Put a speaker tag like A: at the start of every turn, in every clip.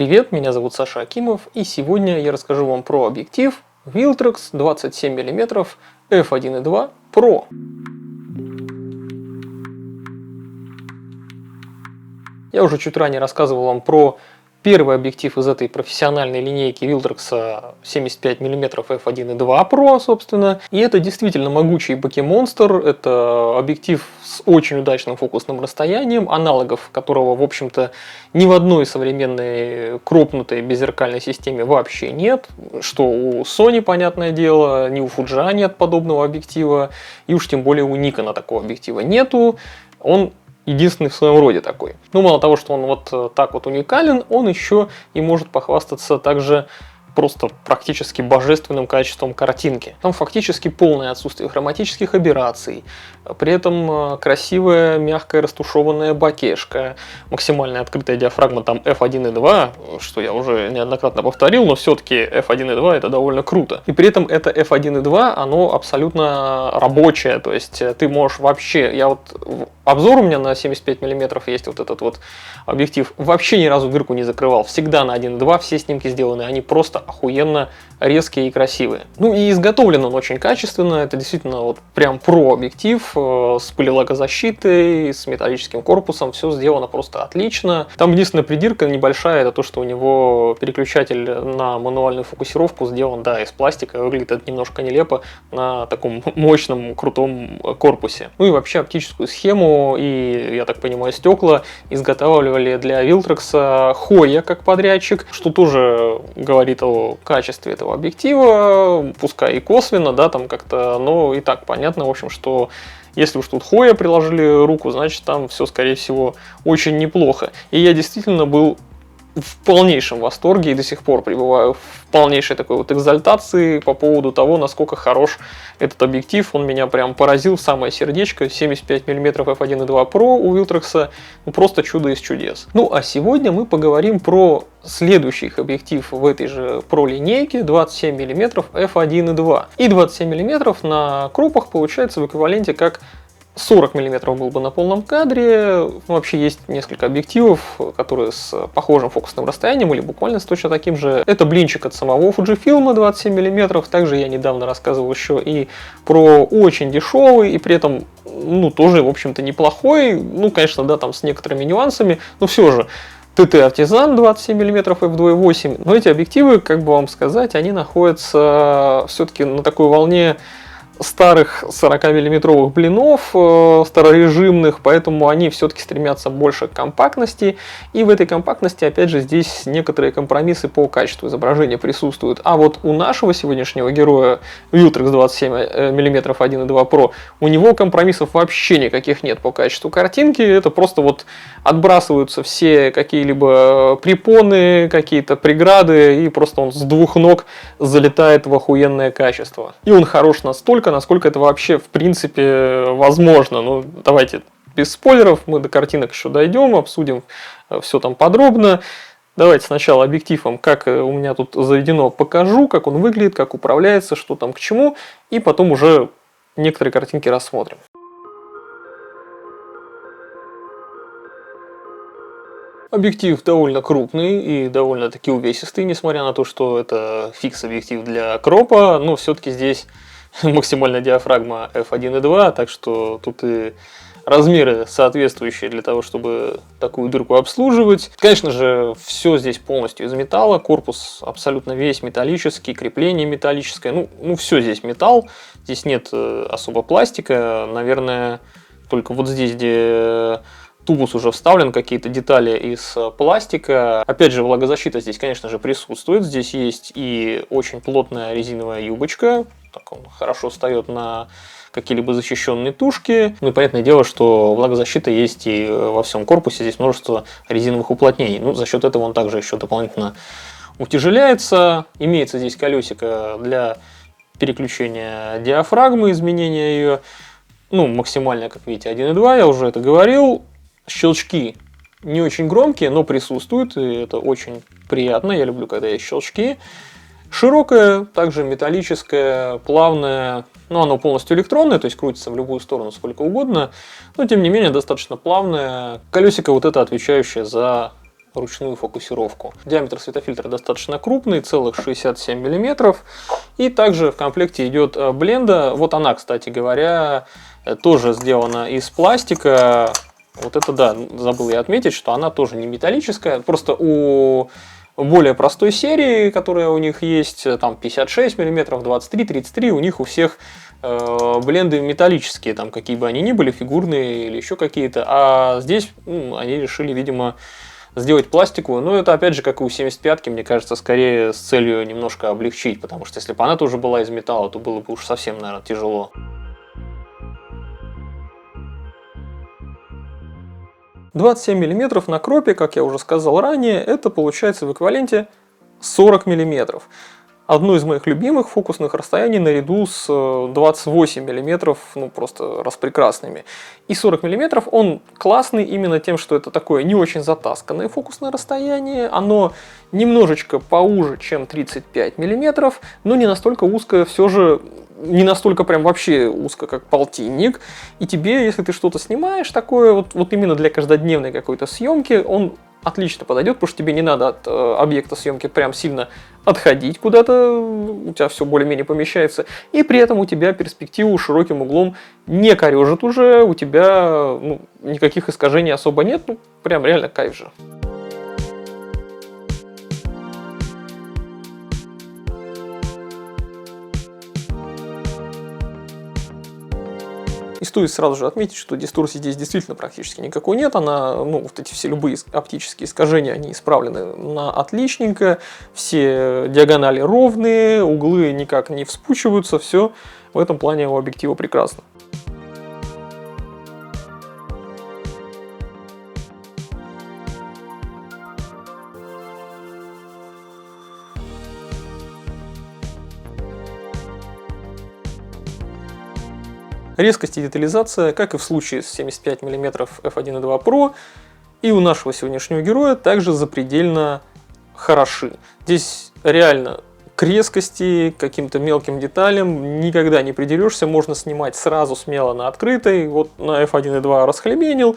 A: Привет, меня зовут Саша Акимов, и сегодня я расскажу вам про объектив Viltrox 27 мм f1.2 Pro. Я уже чуть ранее рассказывал вам про первый объектив из этой профессиональной линейки Viltrox 75 мм f1.2 Pro, собственно. И это действительно могучий боки-монстр. Это объектив с очень удачным фокусным расстоянием, аналогов которого, в общем-то, ни в одной современной кропнутой беззеркальной системе вообще нет. Что у Sony, понятное дело, ни у Fuji нет подобного объектива, и уж тем более у Nikon такого объектива нету. Он единственный в своем роде такой. Ну, мало того, что он вот так вот уникален, он еще и может похвастаться также просто практически божественным качеством картинки. Там фактически полное отсутствие хроматических аберраций, при этом красивая, мягкая, растушеванная бокешка, максимальная открытая диафрагма там f1.2, что я уже неоднократно повторил, но все-таки f1.2 это довольно круто. И при этом это f1.2, оно абсолютно рабочее, то есть ты можешь вообще, обзор у меня на 75 мм есть вот этот вот объектив, вообще ни разу дырку не закрывал, всегда на 1.2 все снимки сделаны, они просто охуенно резкие и красивые. Ну и изготовлен он очень качественно, это действительно вот прям про объектив, с пылелагозащитой, с металлическим корпусом, все сделано просто отлично. Там единственная придирка небольшая, это то, что у него переключатель на мануальную фокусировку сделан, да, из пластика, выглядит это немножко нелепо на таком мощном, крутом корпусе. Ну и вообще оптическую схему и, я так понимаю, стекла изготавливали для Viltrox Hoya как подрядчик, что тоже говорит о качестве этого объектива, пускай и косвенно, да, там как-то, но и так понятно, в общем, что если уж тут Hoya приложили руку, значит там все, скорее всего, очень неплохо. И я действительно был в полнейшем восторге и до сих пор пребываю в полнейшей такой вот экзальтации по поводу того, насколько хорош этот объектив. Он меня прям поразил в самое сердечко. 75 мм f1.2 Pro у Viltrox, ну просто чудо из чудес. Ну а сегодня мы поговорим про следующий объектив в этой же Pro линейке 27 мм f1.2. И 27 мм на кропах получается в эквиваленте как 40 мм был бы на полном кадре. Вообще есть несколько объективов, которые с похожим фокусным расстоянием или буквально с точно таким же. Это блинчик от самого Fujifilm 27 мм. Также я недавно рассказывал еще и про очень дешевый и при этом, ну, тоже, в общем-то, неплохой. Ну, конечно, да, там с некоторыми нюансами, но все же. ТТ Artisan 27 мм f2.8. Но эти объективы, как бы вам сказать, они находятся все-таки на такой волне старых 40-миллиметровых блинов, старорежимных, поэтому они все-таки стремятся больше к компактности, и в этой компактности, опять же, здесь некоторые компромиссы по качеству изображения присутствуют. А вот у нашего сегодняшнего героя Viltrox 27 мм 1.2 Pro, у него компромиссов вообще никаких нет по качеству картинки, это просто вот отбрасываются все какие-либо препоны, какие-то преграды, и просто он с двух ног залетает в охуенное качество. И он хорош настолько, насколько это вообще в принципе возможно. Ну, давайте без спойлеров, мы до картинок еще дойдем, обсудим все там подробно. Давайте сначала объективом, как у меня тут заведено, покажу, как он выглядит, как управляется, что там к чему, и потом уже некоторые картинки рассмотрим. Объектив довольно крупный и довольно-таки увесистый, несмотря на то, что это фикс-объектив для кропа, но все-таки здесь максимальная диафрагма f1.2, так что тут и размеры соответствующие для того, чтобы такую дырку обслуживать. Конечно же, все здесь полностью из металла, корпус абсолютно весь металлический, крепление металлическое, ну все здесь металл, здесь нет особо пластика, наверное, только вот здесь, где тубус уже вставлен, какие-то детали из пластика. Опять же, влагозащита здесь, конечно же, присутствует. Здесь есть и очень плотная резиновая юбочка. Так он хорошо встает на какие-либо защищенные тушки. Ну и понятное дело, что влагозащита есть и во всем корпусе. Здесь множество резиновых уплотнений. Ну, за счет этого он также еще дополнительно утяжеляется. Имеется здесь колесико для переключения диафрагмы, изменения ее. Ну, максимально, как видите, 1.2, я уже это говорил. Щелчки не очень громкие, но присутствуют, и это очень приятно. Я люблю, когда есть щелчки. Широкое, также металлическое, плавное, но оно полностью электронное, то есть крутится в любую сторону сколько угодно, но тем не менее достаточно плавное. Колесико вот это отвечающее за ручную фокусировку. Диаметр светофильтра достаточно крупный, целых 67 мм. И также в комплекте идет бленда. Вот она, кстати говоря, тоже сделана из пластика. Вот это да, забыл я отметить, что она тоже не металлическая. Просто у более простой серии, которая у них есть, там 56 мм, 23, 33, у них у всех бленды металлические, там какие бы они ни были, фигурные или еще какие-то. А здесь они решили, видимо, сделать пластиковую. Но это опять же, как и у 75-ки, мне кажется, скорее с целью немножко облегчить. Потому что если бы она тоже была из металла, то было бы уж совсем, наверное, тяжело. «27 мм на кропе, как я уже сказал ранее, это получается в эквиваленте 40 мм. Одно из моих любимых фокусных расстояний наряду с 28 мм, ну просто распрекрасными. И 40 мм он классный именно тем, что это такое не очень затасканное фокусное расстояние. Оно немножечко поуже, чем 35 мм, но не настолько узкое, все же не настолько прям вообще узко, как полтинник. И тебе, если ты что-то снимаешь такое, вот именно для каждодневной какой-то съемки, он отлично подойдет, потому что тебе не надо от объекта съемки прям сильно отходить куда-то, у тебя все более-менее помещается, и при этом у тебя перспективу широким углом не корежит уже, у тебя никаких искажений особо нет, прям реально кайф же. И стоит сразу же отметить, что дисторсии здесь действительно практически никакой нет. Она, вот эти все любые оптические искажения, они исправлены на отличненько. Все диагонали ровные, углы никак не вспучиваются. Все в этом плане у объектива прекрасно. Резкость и детализация, как и в случае с 75 мм f1.2 Pro, и у нашего сегодняшнего героя также запредельно хороши. Здесь реально к резкости, к каким-то мелким деталям никогда не придерешься, можно снимать сразу смело на открытой, вот на f1.2 расхлебенил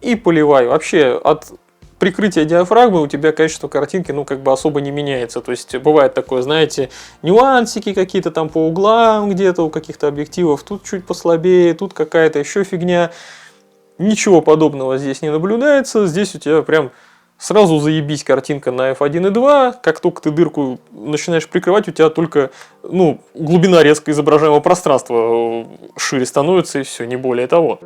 A: и поливай. Вообще от прикрытия диафрагмы у тебя качество картинки, особо не меняется. То есть бывает такое, знаете, нюансики какие-то там по углам где-то у каких-то объективов, тут чуть послабее, тут какая-то еще фигня. Ничего подобного здесь не наблюдается. Здесь у тебя прям сразу заебись картинка на f1.2. Как только ты дырку начинаешь прикрывать, у тебя только глубина резко изображаемого пространства шире становится, и все, не более того.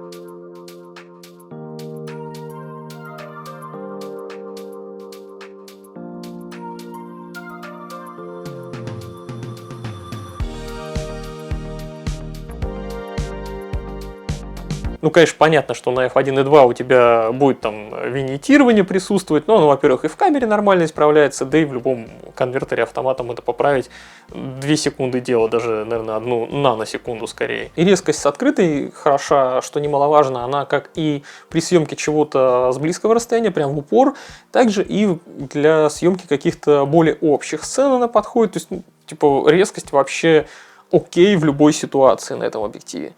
A: Конечно, понятно, что на f1.2 у тебя будет там виньетирование присутствовать, но оно, во-первых, и в камере нормально исправляется, да и в любом конвертере автоматом это поправить 2 секунды дело, даже, наверное, 1 наносекунду скорее. И резкость с открытой хороша, что немаловажно, она как и при съемке чего-то с близкого расстояния, прям в упор, также и для съемки каких-то более общих сцен она подходит, то есть, резкость вообще окей в любой ситуации на этом объективе.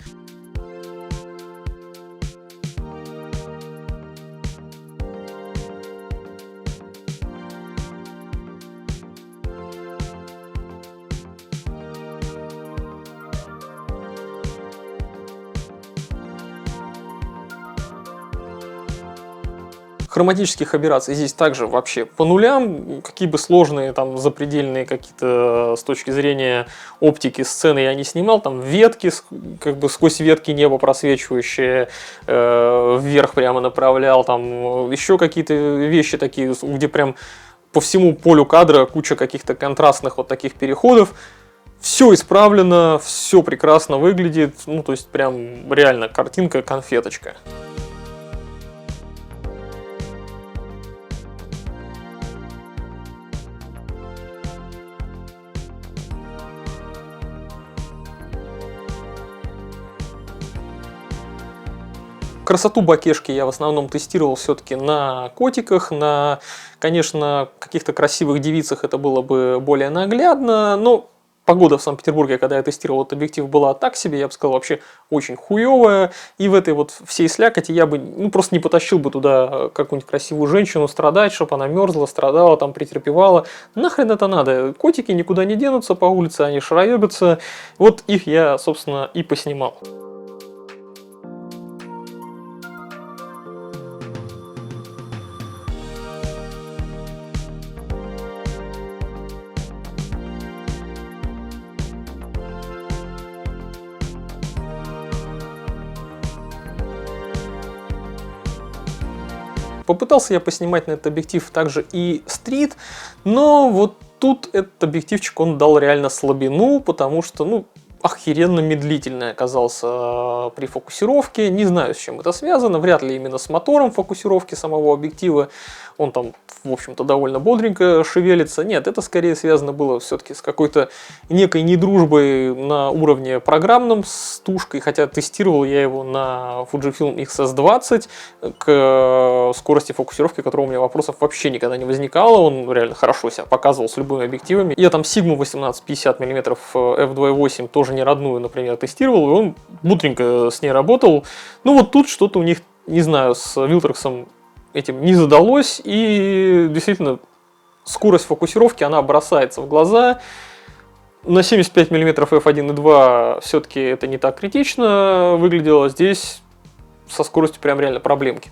A: Хроматических аберраций здесь также вообще по нулям, какие бы сложные, там, запредельные какие-то с точки зрения оптики сцены я не снимал, там ветки, как бы сквозь ветки небо просвечивающее, вверх прямо направлял, там еще какие-то вещи такие, где прям по всему полю кадра куча каких-то контрастных вот таких переходов. Все исправлено, все прекрасно выглядит, то есть прям реально картинка конфеточка. Красоту бакешки я в основном тестировал все-таки на котиках, конечно, каких-то красивых девицах это было бы более наглядно, но Погода в Санкт-Петербурге, когда я тестировал этот объектив, была так себе, я бы сказал, вообще очень хуевая. И в этой вот всей слякоти я бы просто не потащил бы туда какую-нибудь красивую женщину страдать, чтобы она мерзла, страдала, там претерпевала. Нахрен это надо? Котики никуда не денутся по улице, они шароебятся. Вот их я, собственно, и поснимал. Попытался я поснимать на этот объектив также и стрит, но вот тут этот объективчик он дал реально слабину, потому что, охеренно медлительный оказался при фокусировке. Не знаю, с чем это связано, вряд ли именно с мотором фокусировки самого объектива. Он там, в общем-то, довольно бодренько шевелится. Нет, это скорее связано было все-таки с какой-то некой недружбой на уровне программном с тушкой, хотя тестировал я его на Fujifilm XS20 к скорости фокусировки, которого у меня вопросов вообще никогда не возникало. Он реально хорошо себя показывал с любыми объективами. Я там Sigma 18-50 мм f2.8 тоже не родную, например, тестировал, и он бодренько с ней работал. Ну вот тут что-то у них, не знаю, с Viltrox этим не задалось, и действительно скорость фокусировки, она бросается в глаза. На 75 мм f1.2 все-таки это не так критично выглядело, здесь со скоростью прям реально проблемки.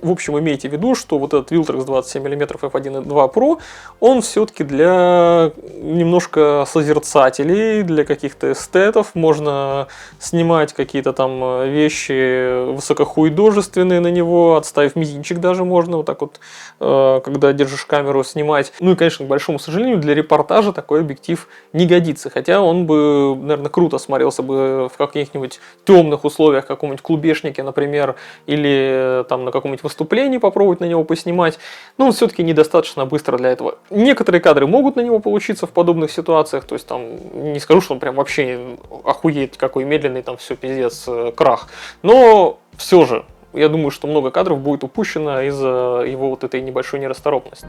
A: В общем, имейте в виду, что вот этот Viltrox 27 мм f1.2 Pro, он все-таки для немножко созерцателей, для каких-то эстетов. Можно снимать какие-то там вещи высокохуйдожественные на него, отставив мизинчик даже можно, вот так вот, когда держишь камеру, снимать. Ну и, конечно, к большому сожалению, для репортажа такой объектив не годится. Хотя он бы, наверное, круто смотрелся бы в каких-нибудь темных условиях, каком-нибудь клубешнике, например, или там на каком-нибудь выступлении попробовать на него поснимать, но он все-таки недостаточно быстро для этого. Некоторые кадры могут на него получиться в подобных ситуациях, то есть там не скажу, что он прям вообще охуеть какой медленный, там все пиздец, крах, но все же, я думаю, что много кадров будет упущено из-за его вот этой небольшой нерасторопности.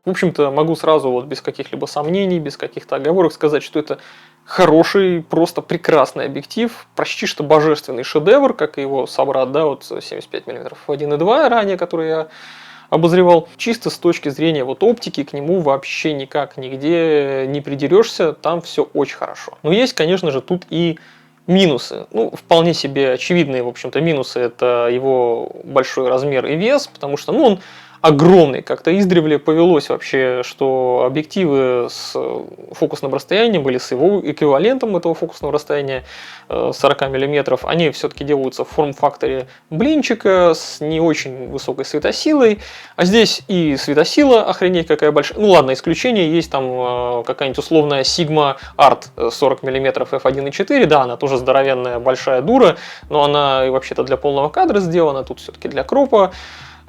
A: В общем-то, могу сразу вот без каких-либо сомнений, без каких-то оговорок сказать, что это хороший, просто прекрасный объектив, почти что божественный шедевр, как и его собрат, да, вот 75 мм 1.2 ранее, который я обозревал. Чисто с точки зрения вот оптики к нему вообще никак нигде не придерешься, там все очень хорошо. Но есть, конечно же, тут и минусы. Ну, вполне себе очевидные, в общем-то, минусы — это его большой размер и вес, потому что, он огромный. Как-то издревле повелось вообще, что объективы с фокусным расстоянием или с его эквивалентом этого фокусного расстояния 40 мм, они все-таки делаются в форм-факторе блинчика с не очень высокой светосилой. А здесь и светосила охренеть какая большая. Ну ладно, исключение есть там какая-нибудь условная Sigma Art 40 мм f1.4. Да, она тоже здоровенная большая дура, но она и вообще-то для полного кадра сделана, тут все-таки для кропа.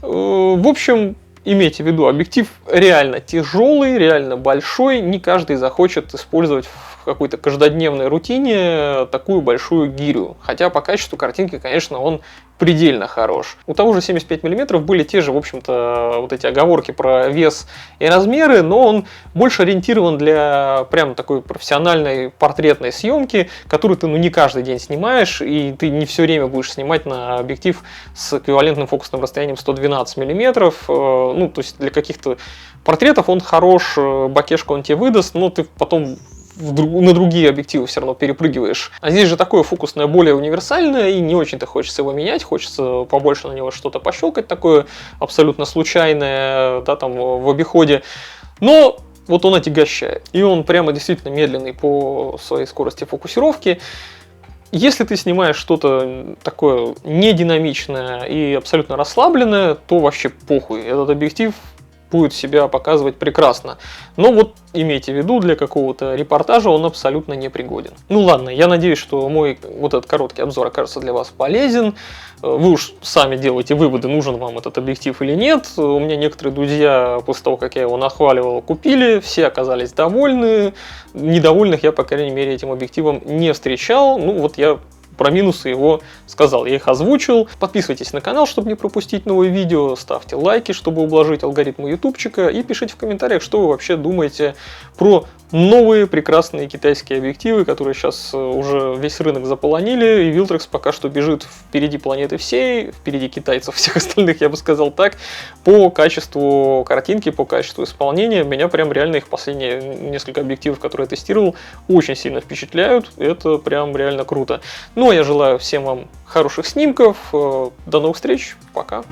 A: В общем, имейте в виду, объектив реально тяжелый, реально большой. Не каждый захочет использовать в какой-то каждодневной рутине такую большую гирю. Хотя по качеству картинки, конечно, он предельно хорош. У того же 75 мм были те же, в общем-то, вот эти оговорки про вес и размеры, но он больше ориентирован для прям такой профессиональной портретной съемки, которую ты не каждый день снимаешь, и ты не все время будешь снимать на объектив с эквивалентным фокусным расстоянием 112 мм. То есть для каких-то портретов он хорош, бокешку он тебе выдаст, но ты потом на другие объективы все равно перепрыгиваешь. А здесь же такое фокусное более универсальное, и не очень-то хочется его менять, хочется побольше на него что-то пощелкать такое абсолютно случайное, да, там в обиходе. Но вот он отягощает. И он прямо действительно медленный по своей скорости фокусировки. Если ты снимаешь что-то такое нединамичное и абсолютно расслабленное, то вообще похуй. Этот объектив будет себя показывать прекрасно. Но вот имейте в виду, для какого-то репортажа он абсолютно не пригоден. Ну ладно, я надеюсь, что мой вот этот короткий обзор окажется для вас полезен. Вы уж сами делаете выводы, нужен вам этот объектив или нет. У меня некоторые друзья, после того, как я его нахваливал, купили, все оказались довольны. Недовольных я, по крайней мере, этим объективом не встречал. Ну вот я про минусы его сказал, я их озвучил. Подписывайтесь на канал, чтобы не пропустить новые видео, ставьте лайки, чтобы ублажить алгоритмы ютубчика, и пишите в комментариях, что вы вообще думаете про новые прекрасные китайские объективы, которые сейчас уже весь рынок заполонили, и Viltrox пока что бежит впереди планеты всей, впереди китайцев, всех остальных, я бы сказал так, по качеству картинки, по качеству исполнения. Меня прям реально их последние несколько объективов, которые я тестировал, очень сильно впечатляют, это прям реально круто. Ну а я желаю всем вам хороших снимков, до новых встреч, пока!